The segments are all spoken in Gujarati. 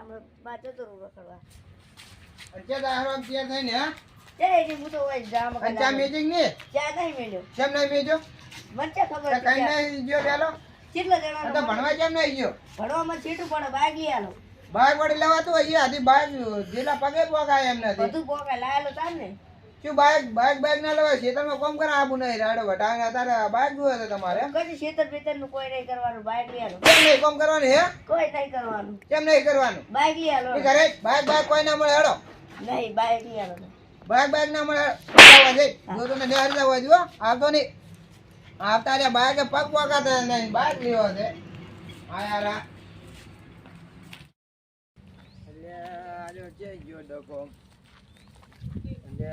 આપણે બા જતો રહું રખડવા. અચ્છા દાહરામ તૈયાર થઈને હે તે એની હું તો હોય જામ અચ્છા મેજિંગ ને ચા નહીં મેલ્યો. કેમ નહીં મેજો મને ચા ખબર તો કઈ નહીં ગયો પેલો કેટલા આ જણા તો ભણવા કેમ નહીં ગયો ભણવામાં છેટું પડે બાઈક લઈ આલો બાઈક વળી લેવાતું હજી આધી બાઈક જેલા પગે પોગાય એમ નથી બધું પોકા લાયેલો તાર ને શું બાઈક ના લેવાય ખેતરમાં કોમ કરે આબુ નહીં રાડો વટાંગ તારે બાઈક જોવે છે તમારે કદી ખેતર બેતર નું કોઈ નહીં કરવાનું બાઈક લઈ આલો કેમ નહીં કોમ કરવાનું હે કોઈ નહીં કરવાનું કેમ નહીં કરવાનું બાઈક લઈ આલો એ ઘરે બાઈક કોઈ ના મળે હેડો નહીં બાઈક લઈ આલો બાઈક ના મળે આવવા દે જો તમે ને હરી જવા જો આવતો નહીં આવતા રે બાઈક પગ પોકાતા નહીં બાઈક લેવા છે આ યાર આજો છે જો ડકો એટલે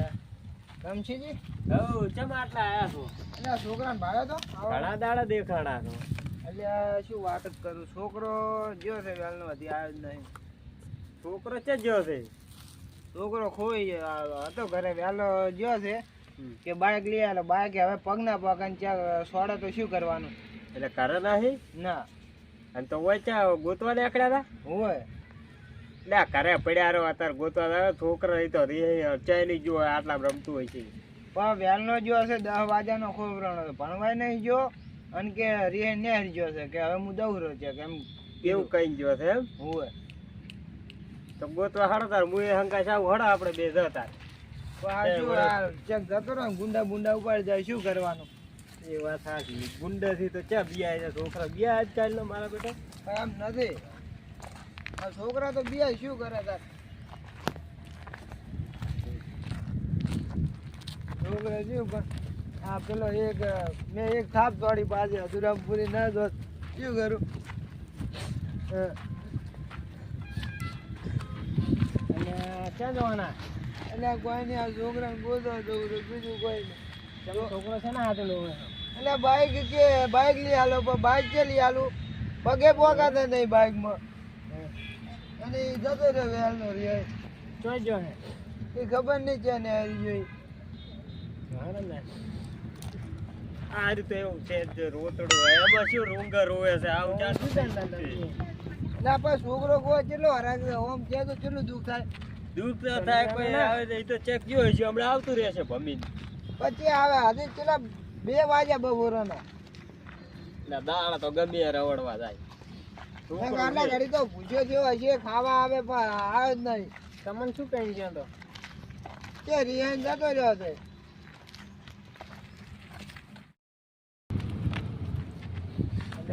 રમશીજી હઉ ચમ આટલા આયા છો એટલે છોકરાને ભાડ્યો તો ઘણા દાડા દેખાડા છો એટલે શું વાત જ કરું છોકરો જ્યો છે વેલનો હજી આવ્યો જ નહીં છોકરો છે જ્યો છે છોકરો ખોઈ હતો ઘરે વહેલો જ્યો છે કે બાઈક લઈ આલો બાઈક હવે પગ ના પગ ત્યાં સોડે તો શું કરવાનું એટલે કરે નહીં ના અને તો હોય ચા ગોતવા નીકળ્યા હતા હોય એટલે આ ઘરે પડ્યા રહો અત્યારે ગોતવા આવ્યો છોકરો એ તો ચાઈ નહીં જો આટલા રમતું હોય છે પણ વેલનો જો હશે 10 વાગ્યાનો ખોબરાનો હતો ભણવાય નહીં જો અને કે રિહે નેર જો છે કે હવે હું દઉરો છે કે એમ એવું કઈ ગયો છે એમ હોય તો ગોતવા હાડો તાર હું એ હંકા સાવ હડા આપણે બે જતા ચેક જતો રહે ગુંડા બુંડા ઉપાડી જાય શું કરવાનું એ વાત સાચી ગુંડાથી તો ચા બિયા છે છોકરા બિયા આજકાલ નો મારા બેટા એમ નથી આ છોકરા તો બિયા શું કરે તાર છોકરા શું પણ આ પેલો મેં એક થાપ તોડી પાસે અધુરામપુરી ના દોસ્ત શું કરું અને ક્યાં જવાના એટલે કોઈ નહીં આ છોકરાને ગોતો જવું બીજું કોઈ નહીં છોકરો છે ને હાથે લો એટલે બાઈક લઈ આલો પણ બાઈક કે લઈ આલું પગે પોકાતા નહીં બાઈકમાં અને એ જતો રહ્યો વેલનો રે ચોઈ ગયો હે એ ખબર નહીં છે ને હારી જોઈ આ રીતે એવું છે જે રોતડો એમાં શું રૂંગા રોવે છે આવું ચાલતું છે ને એટલે આપણે છોકરો કોઈ કેટલો હરાગ ઓમ કે તો કેટલું દુઃખ થાય દુઃખ તો થાય કોઈ આવે તો એ તો ચેક ગયો છે હમણાં આવતું રહેશે ભમીને પછી આવે હજી પેલા 2 વાગ્યા બપોરના એટલે દાણા તો ગમે એ રવડવા જાય આટલા ઘડી તો ભૂસ્યો જેવો હશે ખાવા આવે પણ આવે જ નહીં તમને શું કહી છે તો તે રિહાન જતો રહ્યો છે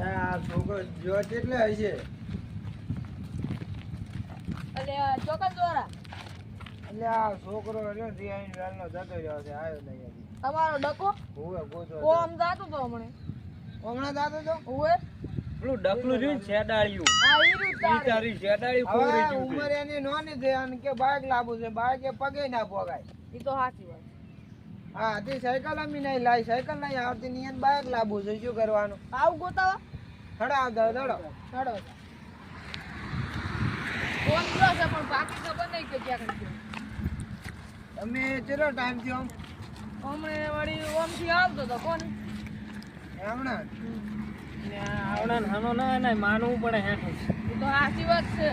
આ છોકરો જો કેટલે હશે એટલે ચોકન દ્વારા એટલે આ છોકરો રહ્યો રિહાન વેલનો જતો રહ્યો છે આવ્યો નહીં હજી તમારો ડકો હોવે ગોતો કોમ જાતો તો હમણે હમણાં દાદો તો ઓએ પેલું ડકલું રહ્યું શેડાળ્યું આ ઈરું તારે તારી શેડાળ્યું ખોરી હવે ગયું ઉંમર એની નોની છે અને કે બાઈક લાવવું છે બાઈક એ પગે ના પોગાય ઈ તો સાચી વાત હા તે સાયકલ અમી નહીં લાવી સાયકલ નહીં આવતી નિયન બાઈક લાવવું છે શું કરવાનું આવું ગોતાવા હડા આવતા દડો ચડો કોમ ગયો છે પણ બાકી ખબર નહીં કે ક્યાં ગયો તમે ચેટલો ટાઈમ થયો હમણે વળી ઓમ થી આવતો તો કોણ હમણાં આવડા નાનો ના માનવું પડે હેઠું ઈ તો સાચી વાત છે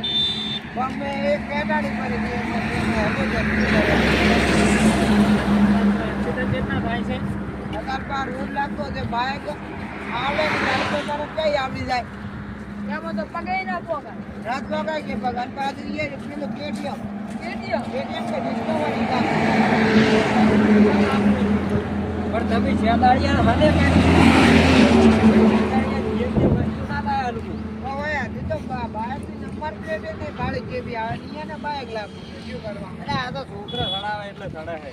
પણ મેં એક પેટાડી કરી દીધી કેટલા થાય છે અત્યાર પાર રૂમ લાગતો છે બાઈક આવે ને ચાલતો તરત કઈ આવી જાય એમાં તો પગે ના પોકા રાત પોગાય કે પગ અને પાછું એ પેલો કેટીએમ કેટીઓ કેટીએમ કે ડિસ્કવરી કા પણ તમે શેડાળિયા હાલે કે નંબર પ્લેટ ને ગાડી કેવી આવે ને બાઈક લાગુ શું કરવા એટલે આ તો છોકરા સડાવે એટલે સડે છે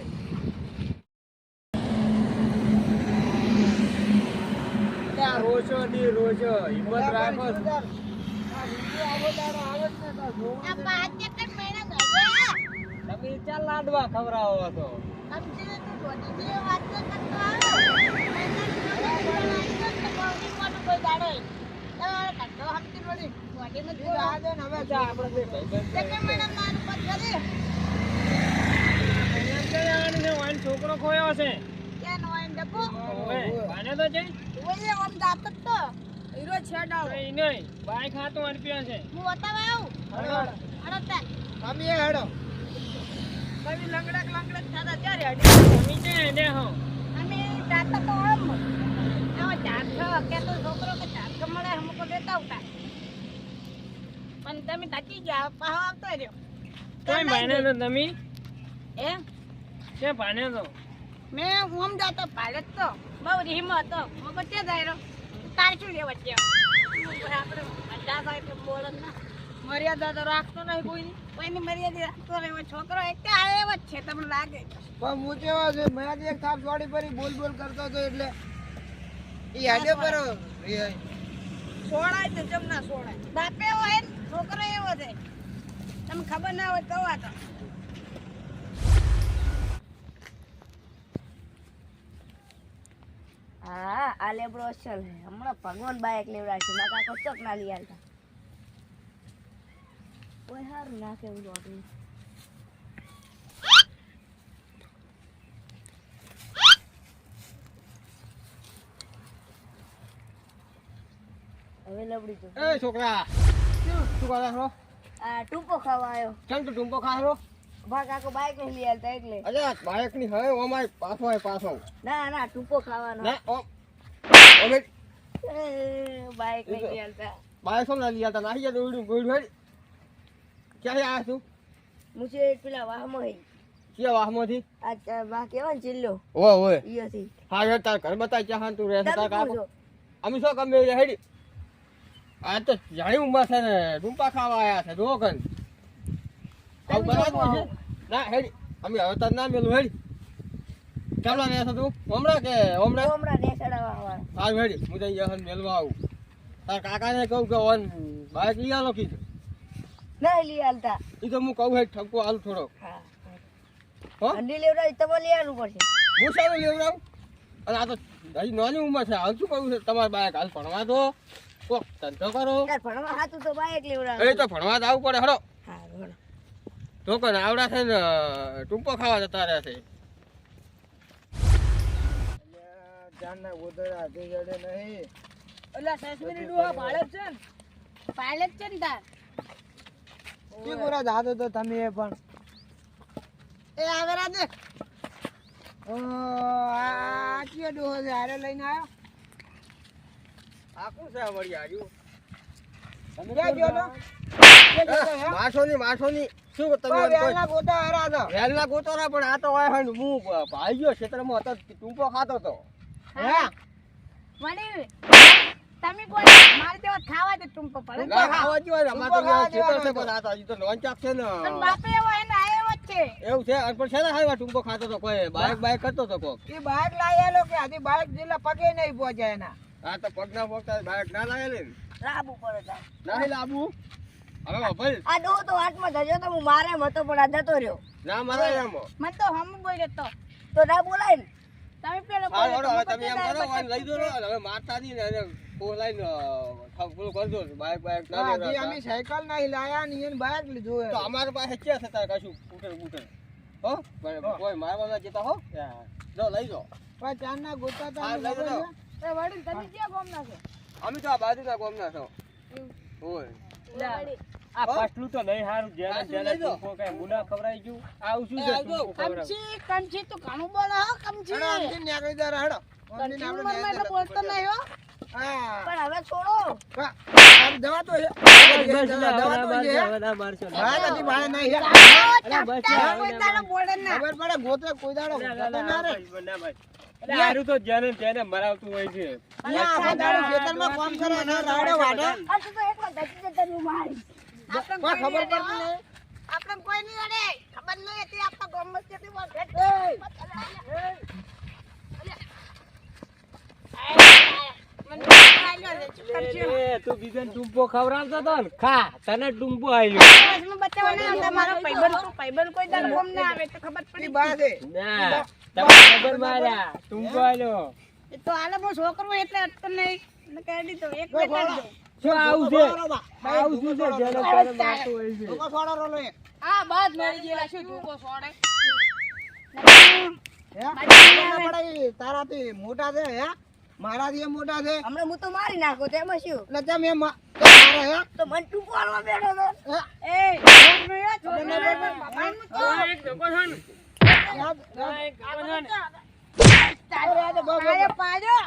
ત્યાં રોજો ની રોજો હિંમત રાખો તમે ચાલ લાડવા ખવડાવો તો છોકરો ખોયો છે બાઈક હાથું અર્પ્યા છે હાલો તાર. અમે એ હેડો તમે લંગડક થતા ત્યારે હડી. તમે છે ને હો અમે જાતા તો આમ. એવો ઝાટકો કે તો છોકરો કે ઝાટકો મળે હમકો દેતા ઉતા. પણ તમે થાકી ગયા પાહો આવતો રહ્યો. કોઈ ભાને તો તમે એ છે ભાને તો મેં ઓમ જાતો પાલત તો બહુ રીમ હતો મગર તે દાયરો તાર શું લેવા છે આપણે અંદાજ હોય તો બોલ ના મર્યાદા તો રાખતો નહીં કોઈની મર્યાદા રાખતો રહેવો છોકરો એક આયો જ છે તમને લાગે પણ હું કેવા છે મેં એક થાપ જોડી પડી બોલ કરતો હતો એટલે ઈ હાડે પર સોળાય તો જમ ના સોળાય બાપે હોય ને છોકરો એવો છે તમને ખબર ના હોય તો આ તો હા આ લેબડો અસલ હે હમણાં ભગવાન બાઈક લેવડાવશે ના કાકો ચોક ના લઈ આલતા કોઈ હારું ના કેવું જોડું હવે લબડી તો એ છોકરા શું કરે છો આ ટૂંપો ખાવા આવ્યો કેમ તું ટુંપો ખાશો ભા કાકો બાઈક નહીં લઈ આલતા એટલે અરે બાઈક ની હવે ઓમાય પાછો ના ના ટૂંપો ખાવાનો ના ઓમે બાઈક નહીં લઈ આલતા બાઈક સો ના લીયા તા નાહી જા દોડ્યું ગોડ્યું હેડ ક્યાં આયા તું મુજે પેલા વાહમાં હે ક્યાં વાહમાંથી આ વાહ કેવા ચિલ્લો ઓય ઈયોથી હા યાર તાર ઘર બતાય ક્યાં તું રહે તાર કાકો પૂછો અમે શું કમે હેડી આ તો જાણી ઉંમર છે ને ડુંપા ખાવા આયા છે જો કન આવ બનાવતો છે ના હેડી અમે હવે તાર ના મેલું હેડી ચાલો ને તું ઓમડા કે ઓમડા ઓમરા ને ચડાવવા વાળા હાલ હેડી હું જઈ જહન મેલવા આવું તાર કાકાને કહું કે ઓન બાઈક લઈ આલો કીધું નહીં લઈ આલતા ઈ તો હું કહું હેડ ઠપકો હાલ થોડો હા હો અંડી લેવડાવી તમે લઈ આવવું પડશે હું સારું લેવડાવું અને આ તો હજી નાની ઉંમર છે હાલ શું કહું છે તમારે બાઈક હાલ ભણવા દો કોક ધંધો કરો તાર ભણવા હાતું તો બાઈક એ લેવડાવ તો ભણવા જ આવવું પડે હડો હા ભણો તો કોને આવડા છે ને ટૂંપો ખાવા જતા રહે છે જાનના ગોદડા તે જડે નહીં ઓલા સસમીની ડોહા પાળે છે ને પાળે જ છે ને તાર કી ગોરા જાતો તો તમે એ પણ એ આગળ દે ઓ આ કયો ડોહો છે હારે લઈને આવ્યો આ કોણ છે વળી આજુ તમે ક્યાં ગયો તો માછોની શું તમે વેલના ગોતા હારા છો વેલના ગોતોરા પણ આ તો હોય હન હું ભાઈ ગયો ક્ષેત્રમાં હતો ટૂંપો ખાતો તો હે વળી તમે કોઈ માર દેવા ખાવા દે ટુંપો પડે ના ખાવા જોઈએ અમાર તો ક્ષેત્ર છે પણ આ તો હજી તો લોંચાક છે ને અને બાપે એવો એને આયો જ છે એવું છે અને પણ છે ને હાઈવા ટૂંપો ખાતો તો કોઈ બાઈક કરતો તો કોક એ બાઈક લાયેલો કે આધી બાઈક જેલા પગે નહીં પહોંચાય એના હા તો પગ ના પહોંચતા બાઈક ના લાયેલે ને લાબુ પડે તાર નહીં લાબુ હવે ભાઈ આ ડો તો હાથમાં ધર્યો તો હું મારે મતો પણ આ જતો રહ્યો ના મારા એમ મને તો હમ બોલ્યો તો ના બોલાય ને તમે પેલો હા બોલ્યો હવે તમે એમ કરો અને લઈ દો ને હવે મારતા નહીં ને એને બોલાઈને પેલું કરજો બાઈક ના લેવા અમે સાયકલ નહીં લાયા ને એને બાઈક લીધું તો અમારી પાસે છે તાર કશું સ્કૂટર હો કોઈ મારવાના જતા હો જો લઈ જો પણ ચારના ગોતા તા લઈ દો એ વડી તમે ક્યાં ગોમ ના છો અમે તો આ બાજુના ગામના છો ઓય આ પાછલું તો નહીં હારું જેને જેને ટૂંપો કઈ મુના ખવરાઈ ગયું આવું શું છે ટૂંપો ખવરાવ કમચી તો ઘણું બોલો હો કમચી અરે ન્યાકઈ દર હેડો કમચી ઉંમરમાં એટલે બોલતો નહીં હો હા પણ હવે છોડો દવા તો છે બસ દવા તો છે હવે ના મારશો હા નથી ભાઈ નહીં અલા બસ કોઈ તારો બોલે ના ખબર પડે ગોતે કોઈ દાડો ના રે એટલે હારું તો જેને તેને મરાવતું હોય છે આ દાડો ખેતરમાં કામ કરે ના રાડો વાડે આ તો એકલો ધકી જતા હું મારી આપણે કોઈ ખબર પડતી નહીં આપણે કોઈ નહીં અડે ખબર નહીં હતી આપણા ગામમાં છે તે વાત એ તું બીજાને ટૂંપો ખવડાવતો તો ને ખા તને ટૂંપો આવ્યો મારો ભાઈબંધ કોઈ દાડો ગોમ ના આવે તો ખબર પડી બા છે ના તમે ખબર માર્યા ટૂંપો આવ્યો એ તો હાલે હું છોકરો એટલે અટતો નહીં ને કહી દીધો એક મિનિટ લાગજો શું આવું છે આવું શું છે જેને તેને મારતું હોય છે લોકો છોડો રોલો એ આ બાદ મરી ગયેલા શું ધૂકો સોડે હે તારાથી મોટા છે હે મારાથી મોટા છે હમણાં હું તો મારી નાખો તેમાં શું એટલે તમે મારા હે તો મને ટૂંકો હાલવા બેઠો તો એ ના, ના. અરે આ તો બહુ પાડ્યો, પાડ્યો.